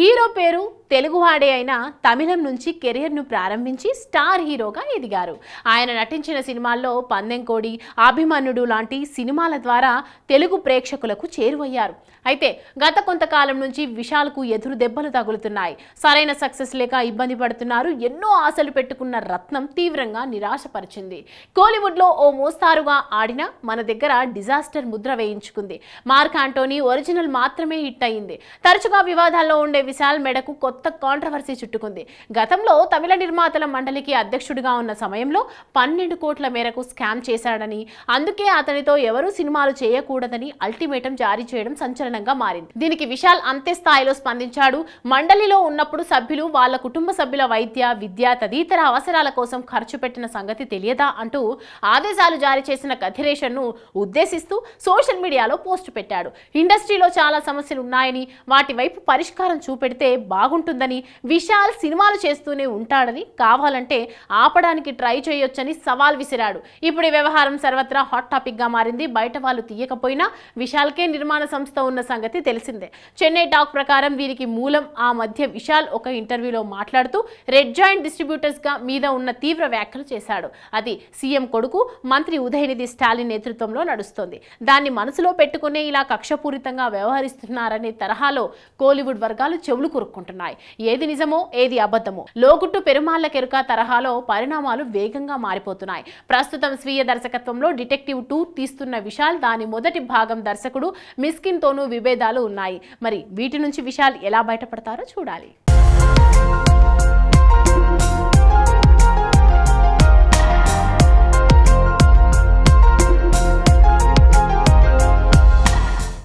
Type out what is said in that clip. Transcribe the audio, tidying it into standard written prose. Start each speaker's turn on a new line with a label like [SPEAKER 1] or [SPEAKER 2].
[SPEAKER 1] Hero పేరు తెలుగువాడే అయినా తమిళం నుంచి కెరియర్ను ప్రారంభించి స్టార్ హీరోగా ఎదిగారు. ఆయన నటించిన సినిమాల్లో పందెంకోడి, అభిమన్యుడు లాంటి సినిమాల ద్వారా తెలుగు ప్రేక్షకులకు చేరువయ్యారు. అయితే గత కొంతకాలం నుంచి విశాల్కు ఎదురు దెబ్బలు తగులుతున్నాయి. సరైన సక్సెస్ లేక ఇబ్బంది పడుతున్నారు. ఎన్నో ఆశలు పెట్టుకున్న రత్నం తీవ్రంగా నిరాశపరిచింది. కోలీవుడ్లో ఓ మోస్తారుగా ఆడినా మన దగ్గర disaster Mudra వేయించుకుంది. Mark Antony original మాత్రమే హిట్ అయింది. తరచుగా వివాదాల్లో ఉండే విశాల్ మెడకు కొత్త కాంట్రవర్సీ చుట్టుకుంది. గతంలో తమిళ నిర్మాతల మండలికి అధ్యక్షుడిగా ఉన్న సమయంలో 12 కోట్ల మేరకు స్కామ్ చేశాడని, అందుకే అతనితో ఎవరూ సినిమాలు చేయకూడదని అల్టిమేటం జారీ చేయడం సంచలనంగా మారింది. దీనికి విశాల్ అంతే స్థాయిలో స్పందించాడు. మండలిలో ఉన్నప్పుడు సభ్యులు వాళ్ళ కుటుంబ సభ్యుల వైద్య, విద్య తదితర అవసరాల కోసం ఖర్చు పెట్టిన సంగతి తెలియదా అంటూ ఆదేశాలు జారీ చేసిన కథిరేషన్ను ఉద్దేశిస్తూ సోషల్ మీడియాలో పోస్ట్ పెట్టాడు. ఇండస్ట్రీలో చాలా సమస్యలు ఉన్నాయని, వాటి వైపు పరిష్కారం చూపెడితే బాగుంటుందని, విశాల్ సినిమాలు చేస్తూనే ఉంటాడని, కావాలంటే ఆపడానికి ట్రై చేయొచ్చని సవాల్ విసిరాడు. ఇప్పుడు ఈ వ్యవహారం సర్వత్రా హాట్ టాపిక్ గా మారింది. బయట వాళ్ళు తీయకపోయినా విశాల్కే నిర్మాణ సంస్థ ఉన్న సంగతి తెలిసిందే. చెన్నై టాక్ ప్రకారం వీరికి మూలం ఆ మధ్య విశాల్ ఒక ఇంటర్వ్యూలో మాట్లాడుతూ రెడ్ జాయింట్ డిస్ట్రిబ్యూటర్స్ గా మీద ఉన్న తీవ్ర వ్యాఖ్యలు చేశాడు. అది సీఎం కొడుకు మంత్రి ఉదయనిధి స్టాలిన్ నేతృత్వంలో నడుస్తోంది. దాన్ని మనసులో పెట్టుకునే ఇలా కక్షపూరితంగా వ్యవహరిస్తున్నారనే తరహాలో కోలీవుడ్ వర్గాలు చెవులు కొరుక్కుంటున్నాయి. ఏది నిజమో ఏది అబద్ధమో లోగుట్టు పెరుమాళ్ల కెరుక తరహాలో పరిణామాలు వేగంగా మారిపోతున్నాయి. ప్రస్తుతం స్వీయ దర్శకత్వంలో డిటెక్టివ్ 2 తీస్తున్న విశాల్ దాని మొదటి భాగం దర్శకుడు మిస్కిన్ తోనూ విభేదాలు ఉన్నాయి. మరి వీటి నుంచి విశాల్ ఎలా బయటపడతారో చూడాలి.